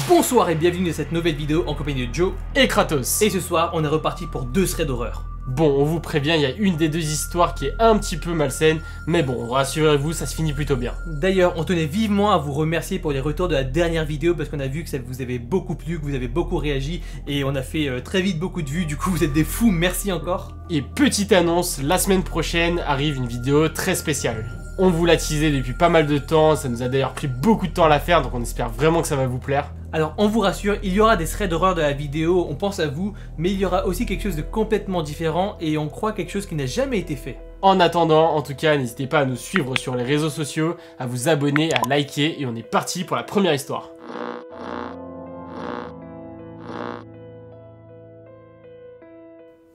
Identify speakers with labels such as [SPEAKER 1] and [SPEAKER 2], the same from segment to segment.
[SPEAKER 1] Bonsoir et bienvenue dans cette nouvelle vidéo en compagnie de Joe
[SPEAKER 2] et Kratos.
[SPEAKER 1] Et ce soir, on est reparti pour 2 threads d'horreur.
[SPEAKER 2] Bon, on vous prévient, il y a une des deux histoires qui est un petit peu malsaine, mais bon, rassurez-vous, ça se finit plutôt bien.
[SPEAKER 1] D'ailleurs, on tenait vivement à vous remercier pour les retours de la dernière vidéo parce qu'on a vu que ça vous avait beaucoup plu, que vous avez beaucoup réagi et on a fait très vite beaucoup de vues, du coup vous êtes des fous, merci encore.
[SPEAKER 2] Et petite annonce, la semaine prochaine arrive une vidéo très spéciale. On vous l'a teasé depuis pas mal de temps, ça nous a d'ailleurs pris beaucoup de temps à la faire, donc on espère vraiment que ça va vous plaire.
[SPEAKER 1] Alors on vous rassure, il y aura des threads d'horreur de la vidéo, on pense à vous, mais il y aura aussi quelque chose de complètement différent et on croit quelque chose qui n'a jamais été fait.
[SPEAKER 2] En attendant, en tout cas, n'hésitez pas à nous suivre sur les réseaux sociaux, à vous abonner, à liker, et on est parti pour la première histoire.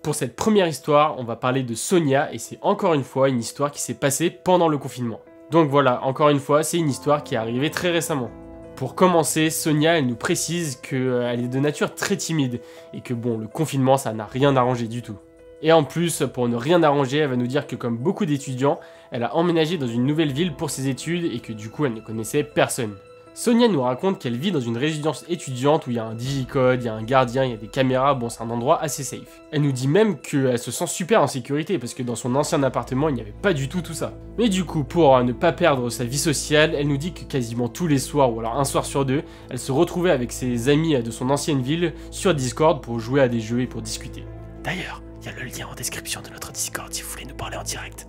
[SPEAKER 2] Pour cette première histoire, on va parler de Sonia, et c'est encore une fois une histoire qui s'est passée pendant le confinement. Donc voilà, encore une fois, c'est une histoire qui est arrivée très récemment. Pour commencer, Sonia, elle nous précise qu'elle est de nature très timide, et que bon, le confinement, ça n'a rien arrangé du tout. Et en plus, pour ne rien arranger, elle va nous dire que comme beaucoup d'étudiants, elle a emménagé dans une nouvelle ville pour ses études, et que du coup, elle ne connaissait personne. Sonia nous raconte qu'elle vit dans une résidence étudiante où il y a un digicode, il y a un gardien, il y a des caméras, bon c'est un endroit assez safe. Elle nous dit même qu'elle se sent super en sécurité parce que dans son ancien appartement il n'y avait pas du tout ça. Mais du coup pour ne pas perdre sa vie sociale, elle nous dit que quasiment tous les soirs ou alors un soir sur deux, elle se retrouvait avec ses amis de son ancienne ville sur Discord pour jouer à des jeux et pour discuter. D'ailleurs, il y a le lien en description de notre Discord si vous voulez nous parler en direct.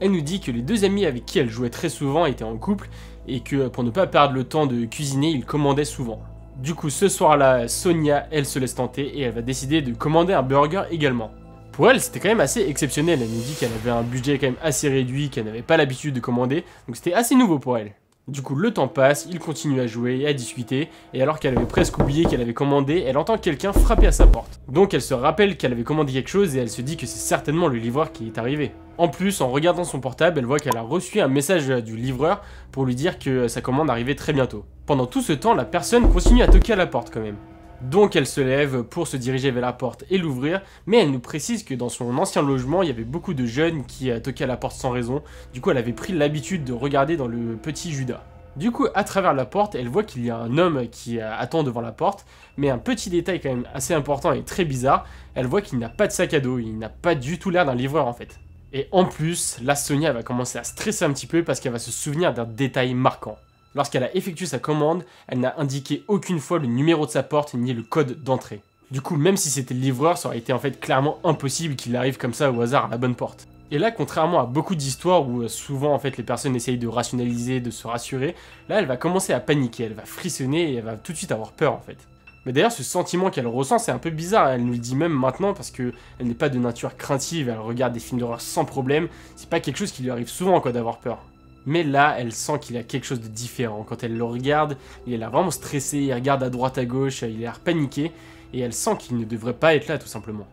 [SPEAKER 2] Elle nous dit que les deux amis avec qui elle jouait très souvent étaient en couple et que pour ne pas perdre le temps de cuisiner, ils commandaient souvent. Du coup, ce soir-là, Sonia, elle se laisse tenter et elle va décider de commander un burger également. Pour elle, c'était quand même assez exceptionnel. Elle nous dit qu'elle avait un budget quand même assez réduit, qu'elle n'avait pas l'habitude de commander, donc c'était assez nouveau pour elle. Du coup, le temps passe, il continue à jouer et à discuter, et alors qu'elle avait presque oublié qu'elle avait commandé, elle entend quelqu'un frapper à sa porte. Donc elle se rappelle qu'elle avait commandé quelque chose et elle se dit que c'est certainement le livreur qui est arrivé. En plus, en regardant son portable, elle voit qu'elle a reçu un message du livreur pour lui dire que sa commande arrivait très bientôt. Pendant tout ce temps, la personne continue à toquer à la porte quand même. Donc elle se lève pour se diriger vers la porte et l'ouvrir, mais elle nous précise que dans son ancien logement, il y avait beaucoup de jeunes qui toquaient à la porte sans raison. Du coup, elle avait pris l'habitude de regarder dans le petit Judas. Du coup, à travers la porte, elle voit qu'il y a un homme qui attend devant la porte, mais un petit détail quand même assez important et très bizarre, elle voit qu'il n'a pas de sac à dos, il n'a pas du tout l'air d'un livreur en fait. Et en plus, là Sonia va commencer à stresser un petit peu parce qu'elle va se souvenir d'un détail marquant. Lorsqu'elle a effectué sa commande, elle n'a indiqué aucune fois le numéro de sa porte ni le code d'entrée. Du coup, même si c'était le livreur, ça aurait été en fait clairement impossible qu'il arrive comme ça au hasard à la bonne porte. Et là, contrairement à beaucoup d'histoires où souvent en fait les personnes essayent de rationaliser, de se rassurer, là elle va commencer à paniquer, elle va frissonner et elle va tout de suite avoir peur en fait. Mais d'ailleurs, ce sentiment qu'elle ressent, c'est un peu bizarre, elle nous le dit même maintenant parce qu'elle n'est pas de nature craintive, elle regarde des films d'horreur sans problème, c'est pas quelque chose qui lui arrive souvent quoi d'avoir peur. Mais là, elle sent qu'il y a quelque chose de différent. Quand elle le regarde, il est là vraiment stressé, il regarde à droite à gauche, il a l'air paniqué, et elle sent qu'il ne devrait pas être là tout simplement.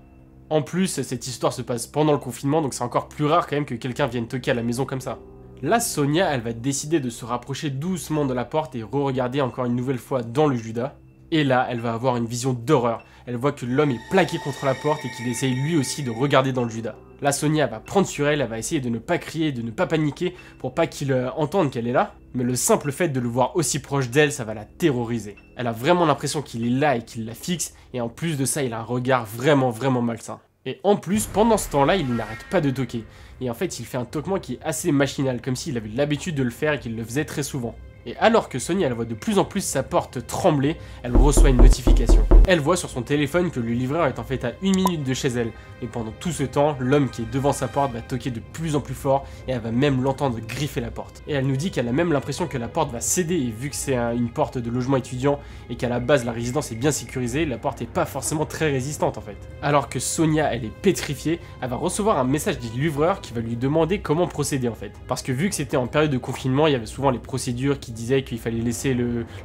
[SPEAKER 2] En plus, cette histoire se passe pendant le confinement, donc c'est encore plus rare quand même que quelqu'un vienne toquer à la maison comme ça. Là, Sonia, elle va décider de se rapprocher doucement de la porte et re-regarder encore une nouvelle fois dans le Judas. Et là, elle va avoir une vision d'horreur. Elle voit que l'homme est plaqué contre la porte et qu'il essaye lui aussi de regarder dans le Judas. Là, Sonia va prendre sur elle, elle va essayer de ne pas crier, de ne pas paniquer pour pas qu'il entende qu'elle est là. Mais le simple fait de le voir aussi proche d'elle, ça va la terroriser. Elle a vraiment l'impression qu'il est là et qu'il la fixe. Et en plus de ça, il a un regard vraiment malsain. Et en plus, pendant ce temps-là, il n'arrête pas de toquer. Et en fait, il fait un toquement qui est assez machinal, comme s'il avait l'habitude de le faire et qu'il le faisait très souvent. Et alors que Sonia elle voit de plus en plus sa porte trembler, elle reçoit une notification. Elle voit sur son téléphone que le livreur est en fait à 1 minute de chez elle. Et pendant tout ce temps, l'homme qui est devant sa porte va toquer de plus en plus fort et elle va même l'entendre griffer la porte. Et elle nous dit qu'elle a même l'impression que la porte va céder et vu que c'est une porte de logement étudiant et qu'à la base la résidence est bien sécurisée, la porte est pas forcément très résistante en fait. Alors que Sonia elle est pétrifiée, elle va recevoir un message du livreur qui va lui demander comment procéder en fait. Parce que vu que c'était en période de confinement, il y avait souvent les procédures qui disait qu'il fallait laisser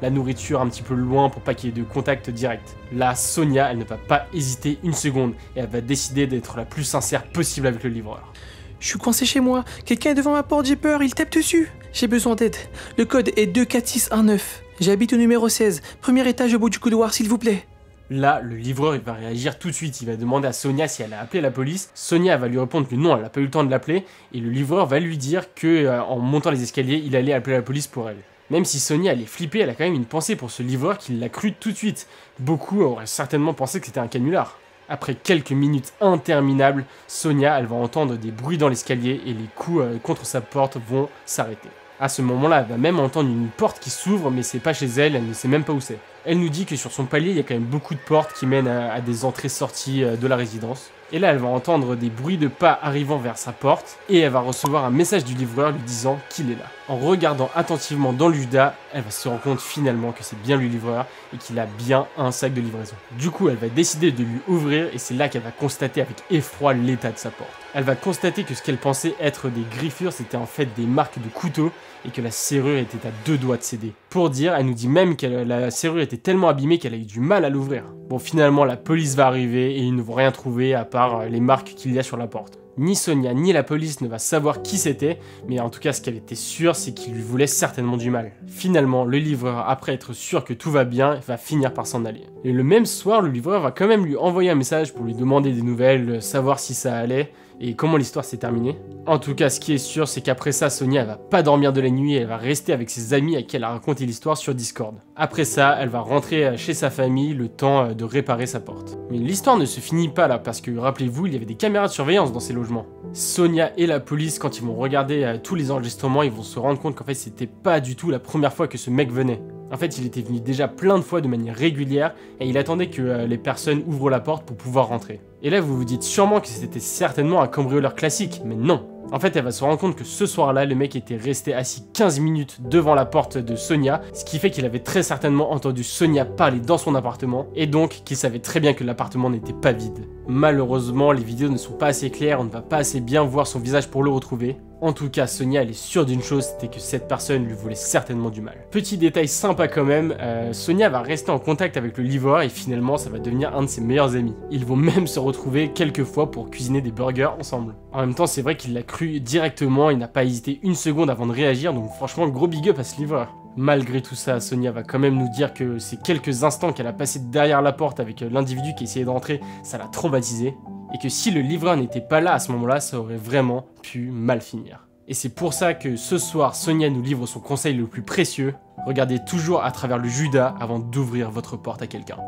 [SPEAKER 2] la nourriture un petit peu loin pour pas qu'il y ait de contact direct. Là, Sonia, elle ne va pas hésiter une seconde et elle va décider d'être la plus sincère possible avec le livreur.
[SPEAKER 3] Je suis coincé chez moi, quelqu'un est devant ma porte, j'ai peur, il tape dessus. J'ai besoin d'aide. Le code est 24619. J'habite au numéro 16, premier étage au bout du couloir, s'il vous plaît.
[SPEAKER 2] Là, le livreur il va réagir tout de suite, il va demander à Sonia si elle a appelé la police. Sonia va lui répondre que non, elle n'a pas eu le temps de l'appeler. Et le livreur va lui dire que en montant les escaliers, il allait appeler la police pour elle. Même si Sonia elle est flippée, elle a quand même une pensée pour ce livreur qui l'a cru tout de suite. Beaucoup auraient certainement pensé que c'était un canular. Après quelques minutes interminables, Sonia elle va entendre des bruits dans l'escalier et les coups contre sa porte vont s'arrêter. À ce moment-là, elle va même entendre une porte qui s'ouvre, mais c'est pas chez elle, elle ne sait même pas où c'est. Elle nous dit que sur son palier, il y a quand même beaucoup de portes qui mènent à des entrées-sorties de la résidence. Et là, elle va entendre des bruits de pas arrivant vers sa porte, et elle va recevoir un message du livreur lui disant qu'il est là. En regardant attentivement dans le Judas, elle va se rendre compte finalement que c'est bien le livreur, et qu'il a bien un sac de livraison. Du coup, elle va décider de lui ouvrir, et c'est là qu'elle va constater avec effroi l'état de sa porte. Elle va constater que ce qu'elle pensait être des griffures, c'était en fait des marques de couteau, et que la serrure était à 2 doigts de céder. Pour dire, elle nous dit même que la serrure était tellement abîmée qu'elle a eu du mal à l'ouvrir. Bon, finalement, la police va arriver, et ils ne vont rien trouver à part les marques qu'il y a sur la porte. Ni Sonia ni la police ne va savoir qui c'était, mais en tout cas ce qu'elle était sûre c'est qu'il lui voulait certainement du mal. Finalement, le livreur, après être sûr que tout va bien, va finir par s'en aller. Et le même soir, le livreur va quand même lui envoyer un message pour lui demander des nouvelles, savoir si ça allait, et comment l'histoire s'est terminée. En tout cas, ce qui est sûr, c'est qu'après ça, Sonia elle va pas dormir de la nuit et elle va rester avec ses amis à qui elle a raconté l'histoire sur Discord. Après ça, elle va rentrer chez sa famille le temps de réparer sa porte. Mais l'histoire ne se finit pas là, parce que rappelez-vous, il y avait des caméras de surveillance dans ces logements. Sonia et la police, quand ils vont regarder tous les enregistrements, ils vont se rendre compte qu'en fait, c'était pas du tout la première fois que ce mec venait. En fait, il était venu déjà plein de fois de manière régulière et il attendait que les personnes ouvrent la porte pour pouvoir rentrer. Et là, vous vous dites sûrement que c'était certainement un cambrioleur classique, mais non. En fait, elle va se rendre compte que ce soir-là, le mec était resté assis 15 minutes devant la porte de Sonia, ce qui fait qu'il avait très certainement entendu Sonia parler dans son appartement, et donc qu'il savait très bien que l'appartement n'était pas vide. Malheureusement, les vidéos ne sont pas assez claires, on ne va pas assez bien voir son visage pour le retrouver. En tout cas, Sonia, elle est sûre d'une chose, c'était que cette personne lui voulait certainement du mal. Petit détail sympa quand même, Sonia va rester en contact avec le livreur et finalement, ça va devenir un de ses meilleurs amis. Ils vont même se retrouver quelques fois pour cuisiner des burgers ensemble. En même temps, c'est vrai qu'il l'a cru directement, il n'a pas hésité une seconde avant de réagir, donc franchement, gros big up à ce livreur. Malgré tout ça, Sonia va quand même nous dire que ces quelques instants qu'elle a passé derrière la porte avec l'individu qui essayait de rentrer, ça l'a traumatisé. Et que si le livreur n'était pas là à ce moment-là, ça aurait vraiment pu mal finir. Et c'est pour ça que ce soir, Sonia nous livre son conseil le plus précieux. Regardez toujours à travers le Judas avant d'ouvrir votre porte à quelqu'un.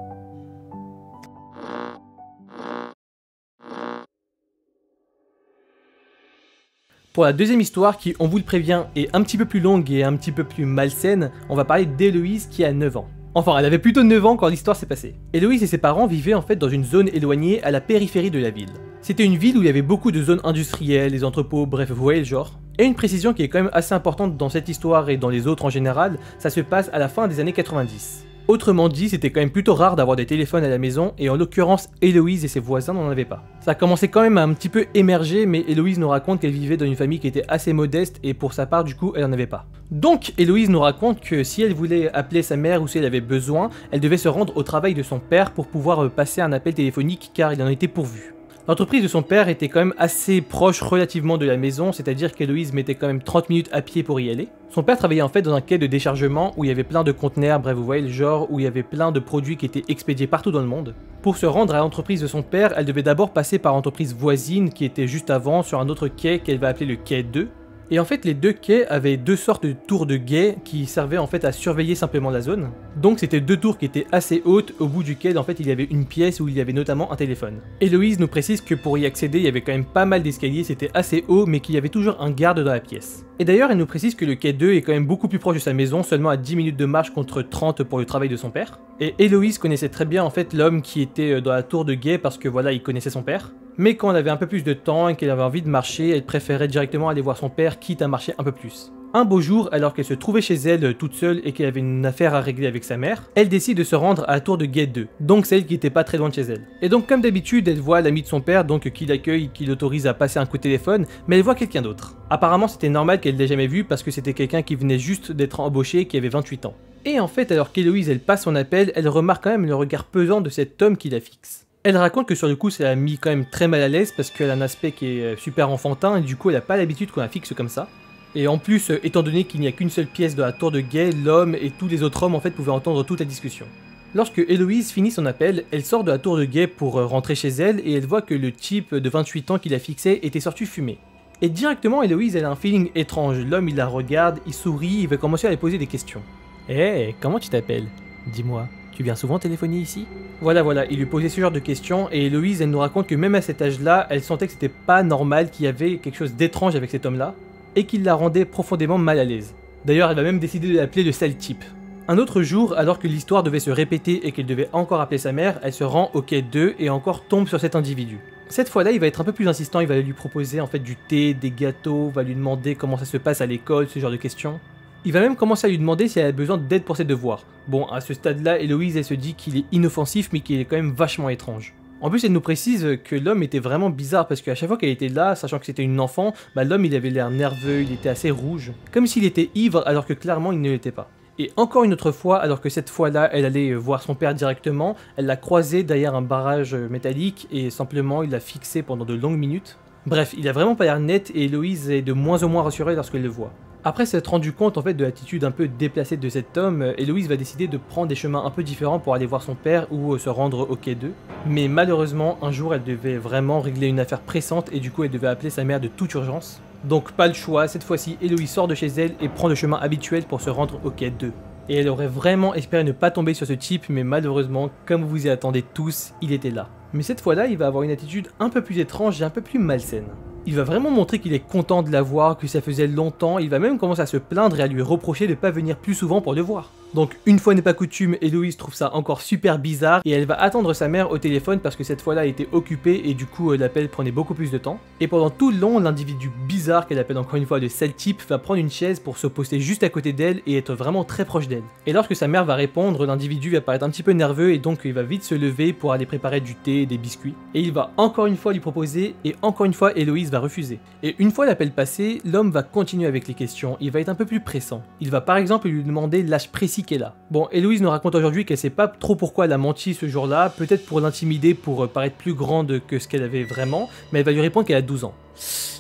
[SPEAKER 1] Pour la deuxième histoire qui, on vous le prévient, est un petit peu plus longue et un petit peu plus malsaine, on va parler d'Héloïse qui a 9 ans. Enfin, elle avait plutôt 9 ans quand l'histoire s'est passée. Héloïse et ses parents vivaient en fait dans une zone éloignée à la périphérie de la ville. C'était une ville où il y avait beaucoup de zones industrielles, des entrepôts, bref, vous voyez le genre. Et une précision qui est quand même assez importante dans cette histoire et dans les autres en général, ça se passe à la fin des années 90. Autrement dit, c'était quand même plutôt rare d'avoir des téléphones à la maison, et en l'occurrence, Héloïse et ses voisins n'en avaient pas. Ça a commencé quand même à un petit peu émerger, mais Héloïse nous raconte qu'elle vivait dans une famille qui était assez modeste, et pour sa part, du coup, elle n'en avait pas. Donc, Héloïse nous raconte que si elle voulait appeler sa mère ou si elle avait besoin, elle devait se rendre au travail de son père pour pouvoir passer un appel téléphonique car il en était pourvu. L'entreprise de son père était quand même assez proche relativement de la maison, c'est-à-dire qu'Héloïse mettait quand même 30 minutes à pied pour y aller. Son père travaillait en fait dans un quai de déchargement où il y avait plein de conteneurs, bref vous voyez le genre, où il y avait plein de produits qui étaient expédiés partout dans le monde. Pour se rendre à l'entreprise de son père, elle devait d'abord passer par l'entreprise voisine qui était juste avant sur un autre quai qu'elle va appeler le quai 2. Et en fait les deux quais avaient deux sortes de tours de guet qui servaient en fait à surveiller simplement la zone. Donc c'était deux tours qui étaient assez hautes, au bout duquel en fait il y avait une pièce où il y avait notamment un téléphone. Héloïse nous précise que pour y accéder il y avait quand même pas mal d'escaliers, c'était assez haut mais qu'il y avait toujours un garde dans la pièce. Et d'ailleurs elle nous précise que le quai 2 est quand même beaucoup plus proche de sa maison, seulement à 10 minutes de marche contre 30 pour le travail de son père. Et Héloïse connaissait très bien en fait l'homme qui était dans la tour de guet parce que voilà il connaissait son père. Mais quand elle avait un peu plus de temps et qu'elle avait envie de marcher, elle préférait directement aller voir son père, quitte à marcher un peu plus. Un beau jour, alors qu'elle se trouvait chez elle toute seule et qu'elle avait une affaire à régler avec sa mère, elle décide de se rendre à la tour de guet 2, donc celle qui était pas très loin de chez elle. Et donc comme d'habitude, elle voit l'ami de son père, donc qui l'accueille, qui l'autorise à passer un coup de téléphone, mais elle voit quelqu'un d'autre. Apparemment c'était normal qu'elle l'ait jamais vu parce que c'était quelqu'un qui venait juste d'être embauché et qui avait 28 ans. Et en fait, alors qu'Héloïse elle passe son appel, elle remarque quand même le regard pesant de cet homme qui la fixe. Elle raconte que sur le coup ça l'a mis quand même très mal à l'aise parce qu'elle a un aspect qui est super enfantin et du coup elle a pas l'habitude qu'on la fixe comme ça. Et en plus, étant donné qu'il n'y a qu'une seule pièce de la tour de guet, l'homme et tous les autres hommes en fait pouvaient entendre toute la discussion. Lorsque Héloïse finit son appel, elle sort de la tour de guet pour rentrer chez elle et elle voit que le type de 28 ans qui la fixait était sorti fumer. Et directement, Héloïse, elle a un feeling étrange. L'homme, il la regarde, il sourit, il va commencer à lui poser des questions. Hé, comment tu t'appelles? Dis-moi, tu viens souvent téléphoner ici? Voilà, il lui posait ce genre de questions, et Héloïse, elle nous raconte que même à cet âge-là, elle sentait que c'était pas normal, qu'il y avait quelque chose d'étrange avec cet homme-là, et qu'il la rendait profondément mal à l'aise. D'ailleurs, elle va même décider de l'appeler le sale type. Un autre jour, alors que l'histoire devait se répéter et qu'elle devait encore appeler sa mère, elle se rend au quai 2 et encore tombe sur cet individu. Cette fois-là, il va être un peu plus insistant, il va lui proposer en fait du thé, des gâteaux, va lui demander comment ça se passe à l'école, ce genre de questions. Il va même commencer à lui demander si elle a besoin d'aide pour ses devoirs. Bon, à ce stade-là, Héloïse, elle se dit qu'il est inoffensif mais qu'il est quand même vachement étrange. En plus, elle nous précise que l'homme était vraiment bizarre parce qu'à chaque fois qu'elle était là, sachant que c'était une enfant, l'homme il avait l'air nerveux, il était assez rouge, comme s'il était ivre alors que clairement il ne l'était pas. Et encore une autre fois, alors que cette fois-là, elle allait voir son père directement, elle l'a croisé derrière un barrage métallique et simplement il l'a fixé pendant de longues minutes. Bref, il a vraiment pas l'air net et Héloïse est de moins en moins rassurée lorsqu'elle le voit. Après s'être rendu compte en fait de l'attitude un peu déplacée de cet homme, Héloïse va décider de prendre des chemins un peu différents pour aller voir son père ou se rendre au quai 2. Mais malheureusement, un jour elle devait vraiment régler une affaire pressante et du coup elle devait appeler sa mère de toute urgence. Donc pas le choix, cette fois-ci Héloïse sort de chez elle et prend le chemin habituel pour se rendre au quai 2. Et elle aurait vraiment espéré ne pas tomber sur ce type, mais malheureusement, comme vous y attendez tous, il était là. Mais cette fois-là, il va avoir une attitude un peu plus étrange et un peu plus malsaine. Il va vraiment montrer qu'il est content de la voir, que ça faisait longtemps, il va même commencer à se plaindre et à lui reprocher de ne pas venir plus souvent pour le voir. Donc une fois n'est pas coutume, Héloïse trouve ça encore super bizarre et elle va attendre sa mère au téléphone parce que cette fois-là elle était occupée et du coup l'appel prenait beaucoup plus de temps. Et pendant tout le long, l'individu bizarre qu'elle appelle encore une fois le sale type va prendre une chaise pour se poster juste à côté d'elle et être vraiment très proche d'elle. Et lorsque sa mère va répondre, l'individu va paraître un petit peu nerveux et donc il va vite se lever pour aller préparer du thé et des biscuits. Et il va encore une fois lui proposer et encore une fois Héloïse va refuser. Et une fois l'appel passé, l'homme va continuer avec les questions, il va être un peu plus pressant. Il va par exemple lui demander l'âge précis qu'elle a. Bon, Héloïse nous raconte aujourd'hui qu'elle sait pas trop pourquoi elle a menti ce jour-là, peut-être pour l'intimider, pour paraître plus grande que ce qu'elle avait vraiment, mais elle va lui répondre qu'elle a 12 ans.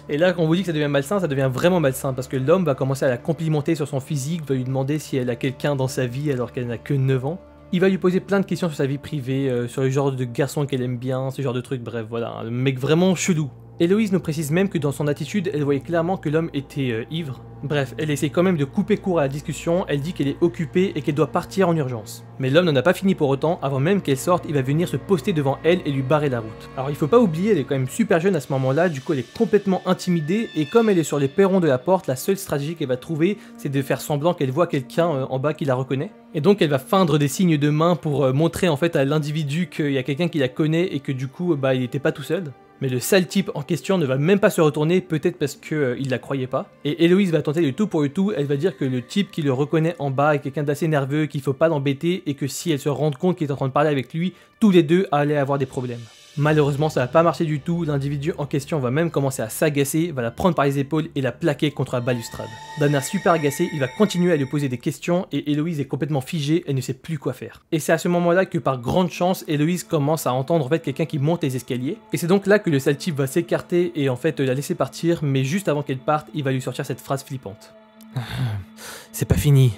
[SPEAKER 1] Et là, quand on vous dit que ça devient malsain, ça devient vraiment malsain, parce que l'homme va commencer à la complimenter sur son physique, va lui demander si elle a quelqu'un dans sa vie alors qu'elle n'a que 9 ans. Il va lui poser plein de questions sur sa vie privée, sur le genre de garçon qu'elle aime bien, ce genre de trucs, bref, voilà, un mec vraiment chelou. Héloïse nous précise même que dans son attitude, elle voyait clairement que l'homme était ivre. Bref, elle essaie quand même de couper court à la discussion, elle dit qu'elle est occupée et qu'elle doit partir en urgence. Mais l'homme n'en a pas fini pour autant, avant même qu'elle sorte, il va venir se poster devant elle et lui barrer la route. Alors il faut pas oublier, elle est quand même super jeune à ce moment-là, du coup elle est complètement intimidée, et comme elle est sur les perrons de la porte, la seule stratégie qu'elle va trouver, c'est de faire semblant qu'elle voit quelqu'un en bas qui la reconnaît. Et donc elle va feindre des signes de main pour montrer en fait à l'individu qu'il y a quelqu'un qui la connaît et que du coup il n'était pas tout seul. Mais le sale type en question ne va même pas se retourner, peut-être parce qu'il la croyait pas. Et Héloïse va tenter le tout pour le tout, elle va dire que le type qui le reconnaît en bas est quelqu'un d'assez nerveux, qu'il faut pas l'embêter et que si elle se rend compte qu'il est en train de parler avec lui, tous les deux allaient avoir des problèmes. Malheureusement, ça va pas marcher du tout, l'individu en question va même commencer à s'agacer, va la prendre par les épaules et la plaquer contre la balustrade. D'un air super agacé, il va continuer à lui poser des questions et Héloïse est complètement figée, elle ne sait plus quoi faire. Et c'est à ce moment-là que par grande chance, Héloïse commence à entendre en fait quelqu'un qui monte les escaliers. Et c'est donc là que le sale type va s'écarter et en fait la laisser partir, mais juste avant qu'elle parte, il va lui sortir cette phrase flippante. C'est pas fini,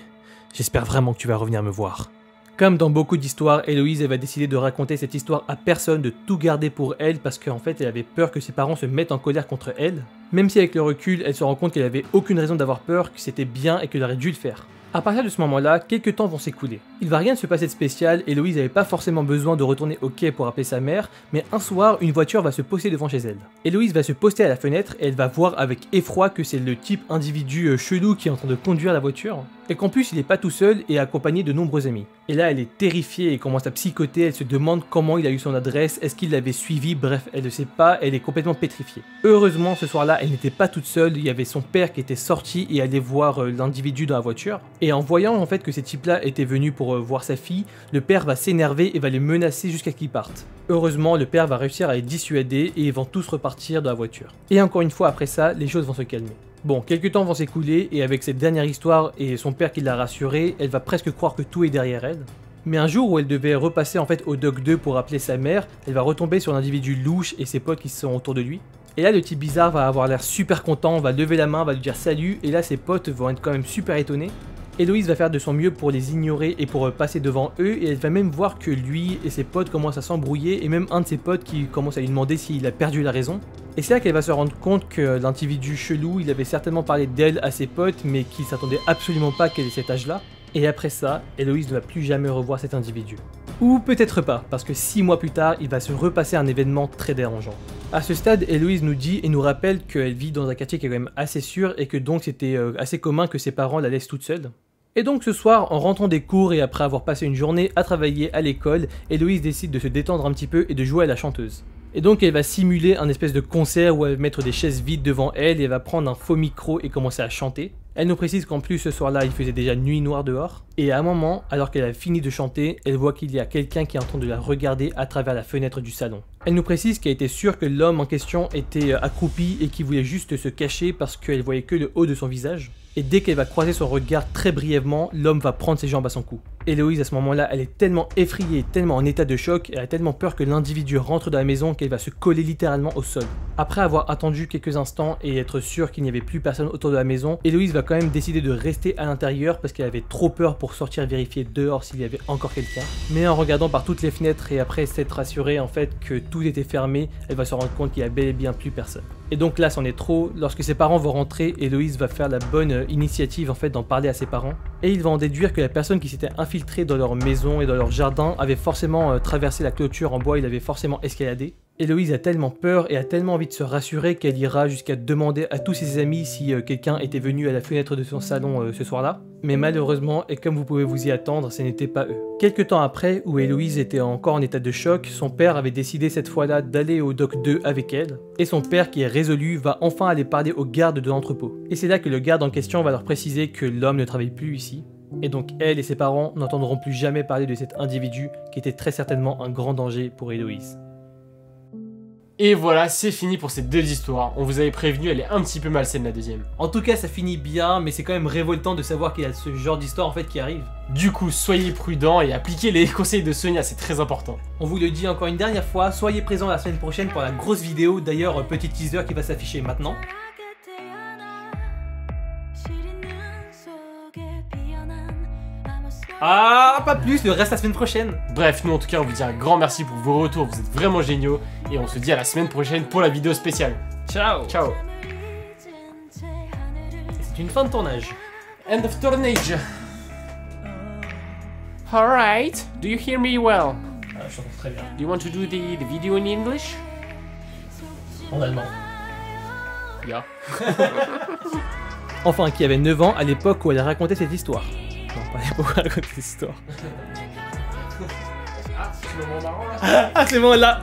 [SPEAKER 1] j'espère vraiment que tu vas revenir me voir. Comme dans beaucoup d'histoires, Héloïse elle va décider de raconter cette histoire à personne, de tout garder pour elle parce qu'en fait elle avait peur que ses parents se mettent en colère contre elle. Même si avec le recul, elle se rend compte qu'elle avait aucune raison d'avoir peur, que c'était bien et qu'elle aurait dû le faire. À partir de ce moment-là, quelques temps vont s'écouler. Il va rien se passer de spécial, Héloïse n'avait pas forcément besoin de retourner au quai pour appeler sa mère, mais un soir, une voiture va se poster devant chez elle. Héloïse va se poster à la fenêtre et elle va voir avec effroi que c'est le type individu chelou qui est en train de conduire la voiture, et qu'en plus il est pas tout seul et accompagné de nombreux amis. Et là elle est terrifiée et commence à psychoter, elle se demande comment il a eu son adresse, est-ce qu'il l'avait suivi, bref elle ne sait pas, elle est complètement pétrifiée. Heureusement ce soir-là elle n'était pas toute seule, il y avait son père qui était sorti et allait voir l'individu dans la voiture. Et en voyant en fait que ces types-là étaient venus pour voir sa fille, le père va s'énerver et va les menacer jusqu'à ce qu'ils partent. Heureusement le père va réussir à les dissuader et ils vont tous repartir dans la voiture. Et encore une fois après ça, les choses vont se calmer. Bon, quelques temps vont s'écouler et avec cette dernière histoire et son père qui l'a rassurée, elle va presque croire que tout est derrière elle. Mais un jour où elle devait repasser en fait au Doc 2 pour appeler sa mère, elle va retomber sur l'individu louche et ses potes qui sont autour de lui. Et là le type bizarre va avoir l'air super content, va lever la main, va lui dire salut et là ses potes vont être quand même super étonnés. Héloïse va faire de son mieux pour les ignorer et pour passer devant eux, et elle va même voir que lui et ses potes commencent à s'embrouiller, et même un de ses potes qui commence à lui demander s'il a perdu la raison. Et c'est là qu'elle va se rendre compte que l'individu chelou, il avait certainement parlé d'elle à ses potes, mais qu'il s'attendait absolument pas qu'elle ait cet âge-là. Et après ça, Héloïse ne va plus jamais revoir cet individu. Ou peut-être pas, parce que 6 mois plus tard, il va se repasser un événement très dérangeant. À ce stade, Héloïse nous dit et nous rappelle qu'elle vit dans un quartier qui est quand même assez sûr et que donc c'était assez commun que ses parents la laissent toute seule. Et donc ce soir, en rentrant des cours et après avoir passé une journée à travailler à l'école, Héloïse décide de se détendre un petit peu et de jouer à la chanteuse. Et donc elle va simuler un espèce de concert où elle va mettre des chaises vides devant elle et elle va prendre un faux micro et commencer à chanter. Elle nous précise qu'en plus ce soir-là, il faisait déjà nuit noire dehors. Et à un moment, alors qu'elle a fini de chanter, elle voit qu'il y a quelqu'un qui est en train de la regarder à travers la fenêtre du salon. Elle nous précise qu'elle était sûre que l'homme en question était accroupi et qu'il voulait juste se cacher parce qu'elle voyait que le haut de son visage. Et dès qu'elle va croiser son regard très brièvement, l'homme va prendre ses jambes à son cou. Héloïse à ce moment-là, elle est tellement effrayée, tellement en état de choc, elle a tellement peur que l'individu rentre dans la maison qu'elle va se coller littéralement au sol. Après avoir attendu quelques instants et être sûre qu'il n'y avait plus personne autour de la maison, Héloïse va quand même décider de rester à l'intérieur parce qu'elle avait trop peur pour sortir vérifier dehors s'il y avait encore quelqu'un. Mais en regardant par toutes les fenêtres et après s'être rassurée en fait que tout était fermé, elle va se rendre compte qu'il y a bel et bien plus personne. Et donc là, c'en est trop. Lorsque ses parents vont rentrer, Héloïse va faire la bonne initiative en fait d'en parler à ses parents. Et il va en déduire que la personne qui s'était infiltrée dans leur maison et dans leur jardin avait forcément traversé la clôture en bois, il avait forcément escaladé. Héloïse a tellement peur et a tellement envie de se rassurer qu'elle ira jusqu'à demander à tous ses amis si quelqu'un était venu à la fenêtre de son salon ce soir-là. Mais malheureusement, et comme vous pouvez vous y attendre, ce n'était pas eux. Quelques temps après, où Héloïse était encore en état de choc, son père avait décidé cette fois-là d'aller au Doc 2 avec elle. Et son père, qui est résolu, va enfin aller parler au garde de l'entrepôt. Et c'est là que le garde en question va leur préciser que l'homme ne travaille plus ici. Et donc elle et ses parents n'entendront plus jamais parler de cet individu qui était très certainement un grand danger pour Héloïse.
[SPEAKER 2] Et voilà, c'est fini pour ces deux histoires. On vous avait prévenu, elle est un petit peu malsaine la deuxième.
[SPEAKER 1] En tout cas, ça finit bien, mais c'est quand même révoltant de savoir qu'il y a ce genre d'histoire en fait qui arrive.
[SPEAKER 2] Du coup, soyez prudents et appliquez les conseils de Sonia, c'est très important.
[SPEAKER 1] On vous le dit encore une dernière fois, soyez présents la semaine prochaine pour la grosse vidéo. D'ailleurs, petit teaser qui va s'afficher maintenant. Ah, pas plus, le reste la semaine prochaine.
[SPEAKER 2] Bref, nous en tout cas, on vous dit un grand merci pour vos retours, vous êtes vraiment géniaux. Et on se dit à la semaine prochaine pour la vidéo spéciale.
[SPEAKER 1] Ciao.
[SPEAKER 2] Ciao.
[SPEAKER 1] C'est une fin de tournage.
[SPEAKER 2] End of tournage. Alright, do you hear me well?
[SPEAKER 1] Ah, je t'entends très bien.
[SPEAKER 2] Do you want to do the video in English?
[SPEAKER 1] En allemand.
[SPEAKER 2] Yeah.
[SPEAKER 1] Enfin, qui avait 9 ans à l'époque où elle racontait cette histoire. Non, pas à l'époque où elle racontait cette histoire.
[SPEAKER 2] Ah, c'est le moment marrant là.
[SPEAKER 1] Ah, c'est bon là.